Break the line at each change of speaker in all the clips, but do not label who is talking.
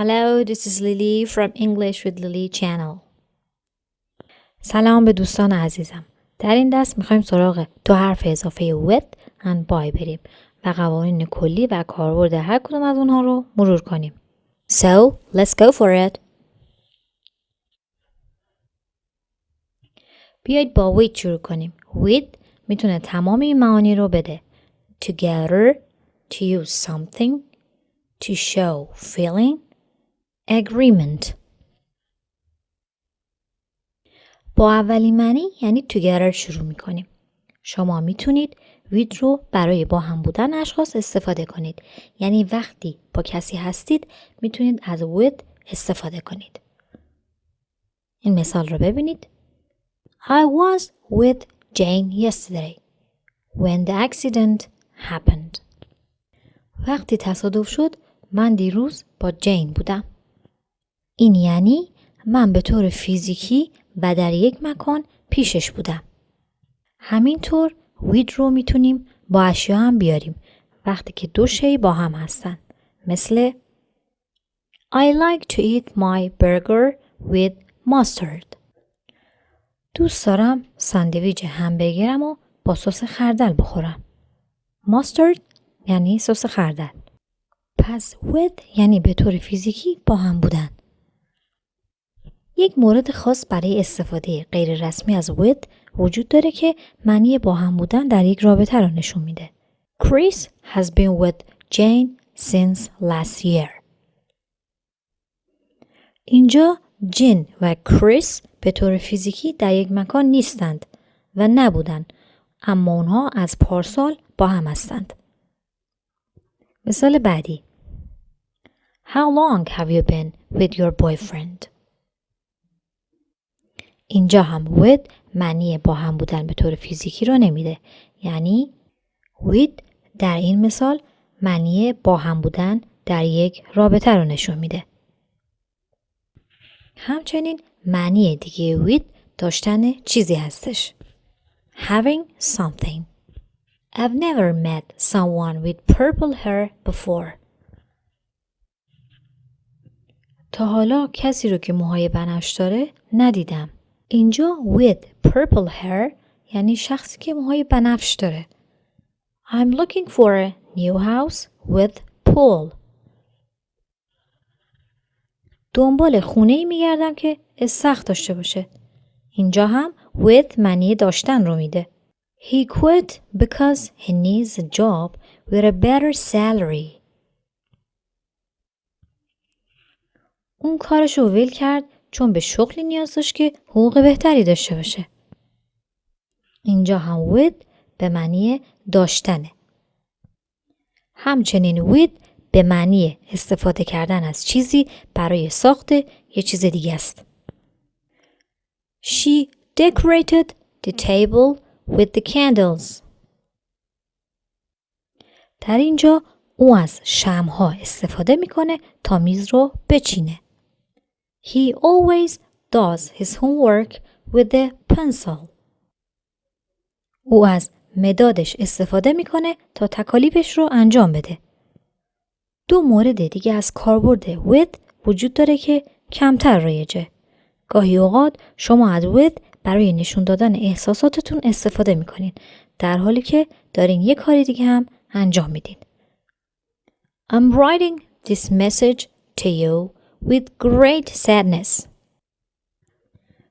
Hello, this is Lili from English with Lili channel. سلام به دوستان عزیزم. در این درس میخوایم سراغ دو حرف اضافه with and by بریم و قوانین کلی و کاربرد هر کدوم از اونها رو مرور کنیم. So, let's go for it. بیایید با with شروع کنیم. With میتونه تمام این معانی رو بده. Together, to use something, to show feeling, agreement. با اولین معنی یعنی together شروع میکنیم. شما میتونید with رو برای با هم بودن اشخاص استفاده کنید. یعنی وقتی با کسی هستید میتونید از with استفاده کنید. این مثال رو ببینید. I was with Jane yesterday when the accident happened. وقتی تصادف شد من دیروز با جین بودم. این یعنی من به طور فیزیکی و در یک مکان پیشش بودم. همینطور with رو میتونیم با اشیا هم بیاریم وقتی که دو شی با هم هستن. مثل I like to eat my burger with mustard. دوست دارم ساندویچ همبرگرم رو با سس خردل بخورم. mustard یعنی سس خردل. پس with یعنی به طور فیزیکی با هم بودن. یک مورد خاص برای استفاده غیر رسمی از with وجود داره که معنی با هم بودن در یک رابطه رو نشون میده. Chris has been with Jane since last year. اینجا جین و کریس به طور فیزیکی در یک مکان نیستند و نبودن، اما اونها از پارسال با هم هستند. مثال بعدی. How long have you been with your boyfriend? اینجا هم with معنی با هم بودن به طور فیزیکی رو نمیده. یعنی with در این مثال معنی با هم بودن در یک رابطه رو نشون میده. همچنین معنی دیگه with داشتن چیزی هستش. Having something. I've never met someone with purple hair before. تا حالا کسی رو که موهای بنفش داره ندیدم. اینجا with purple hair یعنی شخصی که موهای بنفش داره. I'm looking for a new house with pool. دنبال خونه‌ای میگردم که استخر داشته باشه. اینجا هم with معنی داشتن رو میده. He quit because he needs a job with a better salary. اون کارشو ول کرد چون به شغلی نیاز داشت که حقوق بهتری داشته باشه. اینجا هم with به معنی داشتنه. همچنین with به معنی استفاده کردن از چیزی برای ساخت یه چیز دیگه است. She decorated the table with the candles. در اینجا او از شمع‌ها استفاده میکنه تا میز رو بچینه. He always does his homework with a pencil. او از مدادش استفاده میکنه تا تکالیفش رو انجام بده. دو مورد دیگه از کاربرد with وجود داره که کمتر رایجه. گاهی اوقات شما از with برای نشون دادن احساساتتون استفاده میکنین در حالی که دارین یه کاری دیگه هم انجام میدین. I'm writing this message to you with great sadness.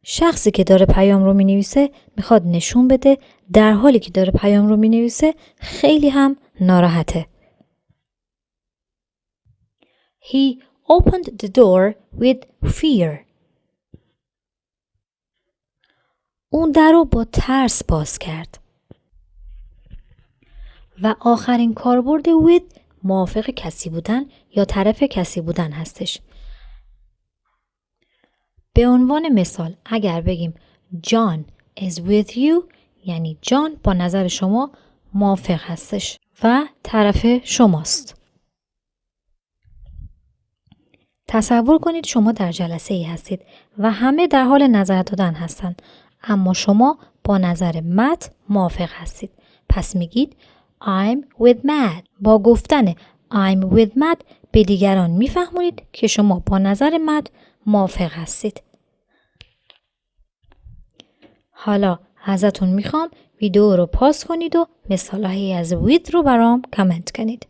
شخصی که داره پیام رو مینویسه میخواد نشون بده در حالی که داره پیام رو مینویسه خیلی هم ناراحته. He opened the door with fear. اون در رو با ترس باز کرد. و آخرین کاربرد with موافق کسی بودن یا طرف کسی بودن هستش. به عنوان مثال اگر بگیم John is with you یعنی جان با نظر شما موافق هستش و طرف شماست. تصور کنید شما در جلسه ای هستید و همه در حال نظر دادن هستند اما شما با نظر مت موافق هستید. پس میگید I'm with Matt. با گفتن I'm with مد به دیگران میفهمونید که شما با نظر مد موافق هستید. حالا ازتون میخوام ویدیو رو پاس کنید و مثالهایی از with رو برام کامنت کنید.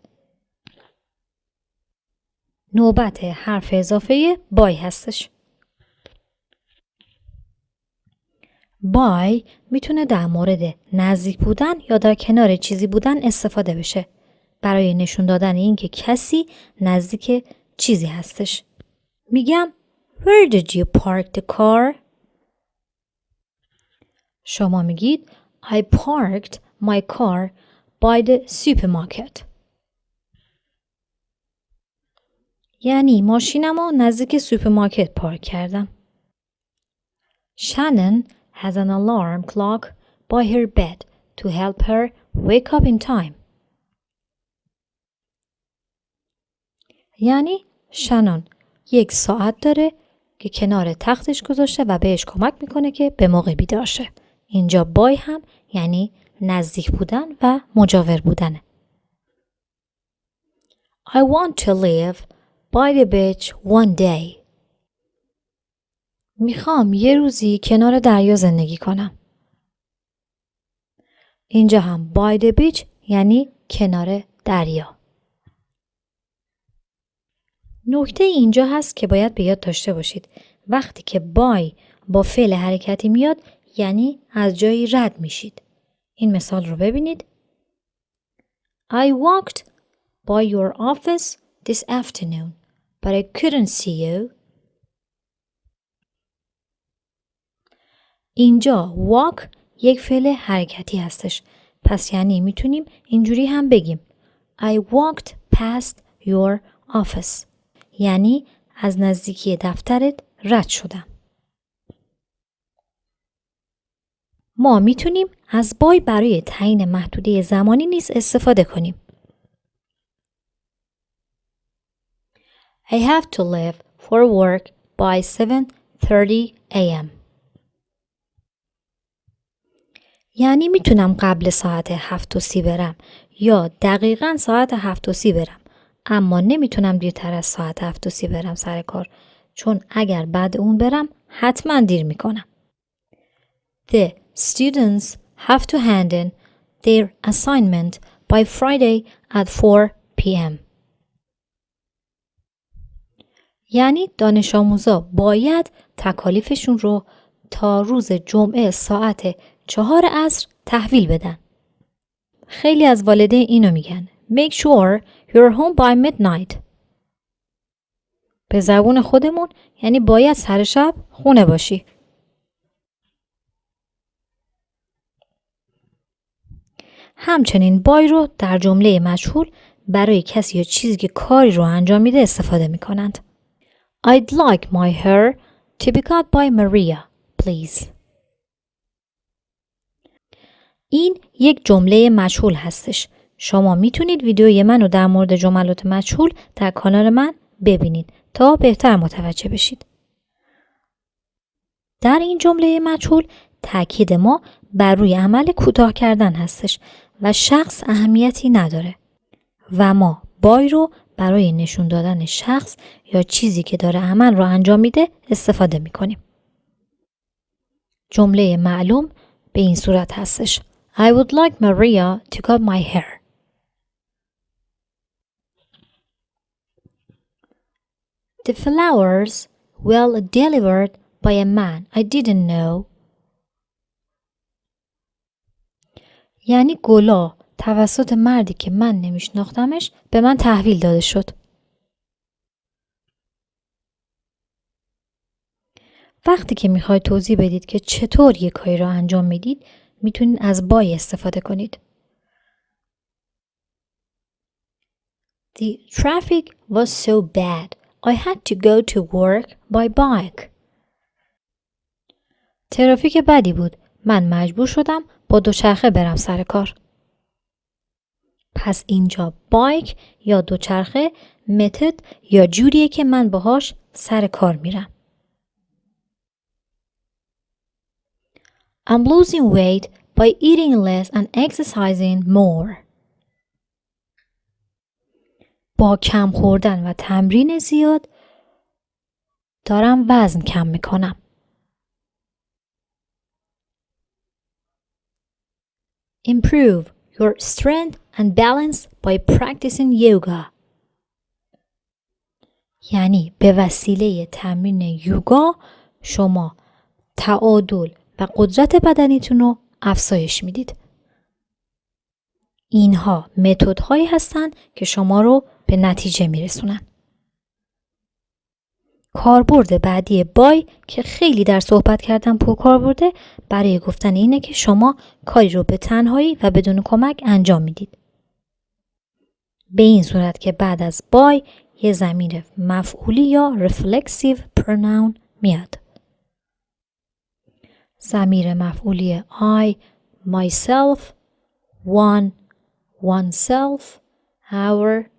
نوبت حرف اضافه by هستش. by میتونه در مورد نزدیک بودن یا در کنار چیزی بودن استفاده بشه برای نشون دادن اینکه کسی نزدیک چیزی هستش. میگم Where did you park the car? شما میگید I parked my car by the supermarket. یعنی ماشینمو نزدیک سوپرمارکت پارک کردم. Shannon has an alarm clock by her bed to help her wake up in time. یعنی شانون یک ساعت داره که کنار تختش گذاشته و بهش کمک میکنه که به موقع بیدار شه. اینجا بای هم یعنی نزدیک بودن و مجاور بودنه. I want to live by the beach one day. میخوام یه روزی کنار دریا زندگی کنم. اینجا هم by the beach یعنی کنار دریا. نکته اینجا هست که باید به یاد داشته باشید. وقتی که by با فعل حرکتی میاد یعنی از جایی رد میشید. این مثال رو ببینید. I walked by your office this afternoon, but I couldn't see you. اینجا walk یک فعل حرکتی هستش. پس یعنی میتونیم اینجوری هم بگیم. I walked past your office. یعنی از نزدیکی دفترت رد شدم. ما میتونیم از بای برای تعیین محدوده زمانی نیز استفاده کنیم. I have to leave for work by 7:30 a.m. یعنی میتونم قبل ساعت 7:30 برم یا دقیقاً ساعت 7:30 برم. اما نمیتونم دیرتر از ساعت 7:30 برم سر کار چون اگر بعد اون برم حتما دیر میکنم. The students have to hand in their assignment by Friday at 4 p.m. یعنی دانش آموزا باید تکالیفشون رو تا روز جمعه ساعت 4 عصر تحویل بدن. خیلی از والدین اینو میگن. Make sure you're home by midnight. به زبون خودمون یعنی باید سر شب خونه باشی. همچنین بای رو در جمله مجهول برای کسی یا چیزی که کاری رو انجام میده استفاده میکنند. I'd like my hair to be cut by Maria, please. این یک جمله مجهول هستش. شما میتونید ویدیوی منو در مورد جملات مجهول در کانال من ببینید تا بهتر متوجه بشید. در این جمله مجهول تاکید ما بر روی عمل کوتاه کردن هستش و شخص اهمیتی نداره و ما بای رو برای نشون دادن شخص یا چیزی که داره عمل رو انجام میده استفاده میکنیم. جمله معلوم به این صورت هستش. I would like Maria to cut my hair. The flowers were delivered by a man I didn't know. یعنی گلا توسط مردی که من نمیشناختمش به من تحویل داده شد. وقتی که میخواید توضیح بدید که چطور یک کاری را انجام میدید میتونید از بای استفاده کنید. The traffic was so bad I had to go to work by bike. ترافیک بدی بود. من مجبور شدم با دوچرخه برم سر کار. پس اینجا بایک یا دوچرخه متد یا جوریه که من باهاش سر کار میرم. I'm losing weight by eating less and exercising more. با کم خوردن و تمرین زیاد دارم وزن کم میکنم. Improve your strength and balance by practicing yoga. یعنی به وسیله تمرین یوگا شما تعادل و قدرت بدنیتون رو افزایش میدید. اینها متدهایی هستند که شما رو به نتیجه میرسونن. کاربرد بعدی بای که خیلی در صحبت کردم کاربرده برای گفتن اینه که شما کاری رو به تنهایی و بدون کمک انجام میدید. به این صورت که بعد از بای یه ضمیر مفعولی یا reflexive pronoun میاد. ضمیر مفعولی I, myself, one, oneself, our,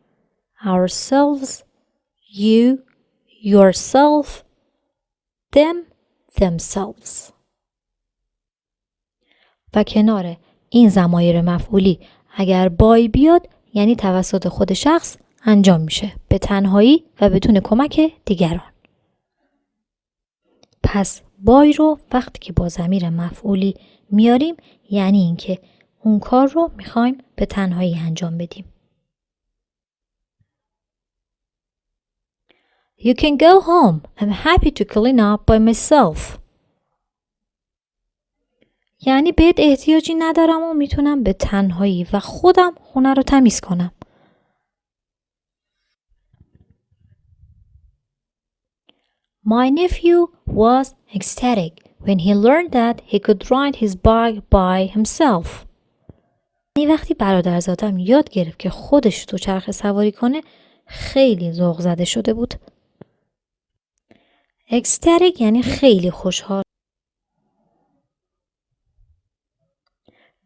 ourselves, you, yourself, them, themselves. و کنار این ضمایر مفعولی اگر بای بیاد یعنی توسط خود شخص انجام میشه به تنهایی و بدون کمک دیگران. پس بای رو وقتی که با ضمیر مفعولی میاریم یعنی اینکه اون کار رو میخوایم به تنهایی انجام بدیم. You can go home. I'm happy to clean up by myself. یعنی بهت احتیاجی ندارم و میتونم به تنهایی و خودم خونه رو تمیز کنم. My nephew was ecstatic when he learned that he could ride his bike by himself. یعنی وقتی برادرزادم یاد گرفت که خودش دوچرخه سواری کنه خیلی ذوق زده شده بود. ecstatic یعنی خیلی خوشحال.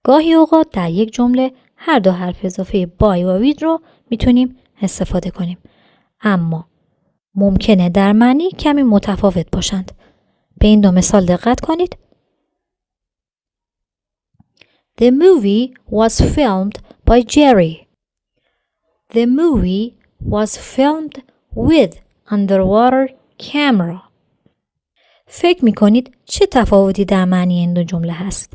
گاهی اوقات در یک جمله هر دو حرف اضافه بای و وید رو میتونیم استفاده کنیم. اما ممکنه در معنی کمی متفاوت باشند. به این دو مثال دقت کنید. The movie was filmed by Jerry. The movie was filmed with underwater camera. فکر میکنید چه تفاوتی در معنی این دو جمله هست؟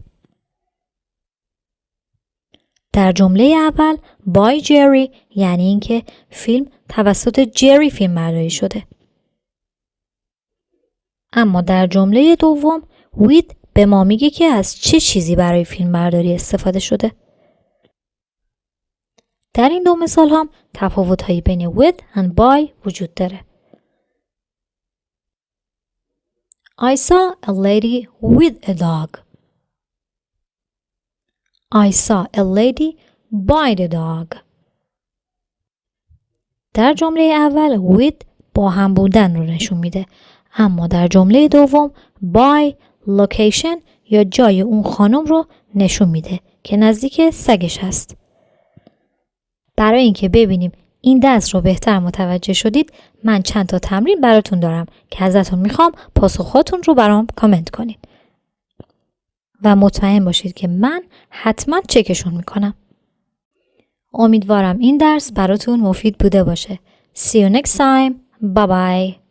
در جمله اول by Jerry یعنی اینکه فیلم توسط جری فیلم برداری شده. اما در جمله دوم with به ما میگه که از چه چیزی برای فیلم برداری استفاده شده. در این دو مثال هم تفاوت هایی بین with and by وجود داره. I saw a lady with a dog. I saw a lady by the dog. در جمله اول with با هم بودن رو نشون میده. اما در جمله دوم by location یا جای اون خانم رو نشون میده که نزدیک سگش هست. برای اینکه ببینیم این درس رو بهتر متوجه شدید من چند تا تمرین براتون دارم که ازتون میخوام پاسخاتون رو برام کامنت کنید. و مطمئن باشید که من حتما چکشون میکنم. امیدوارم این درس براتون مفید بوده باشه. See you next time. Bye bye.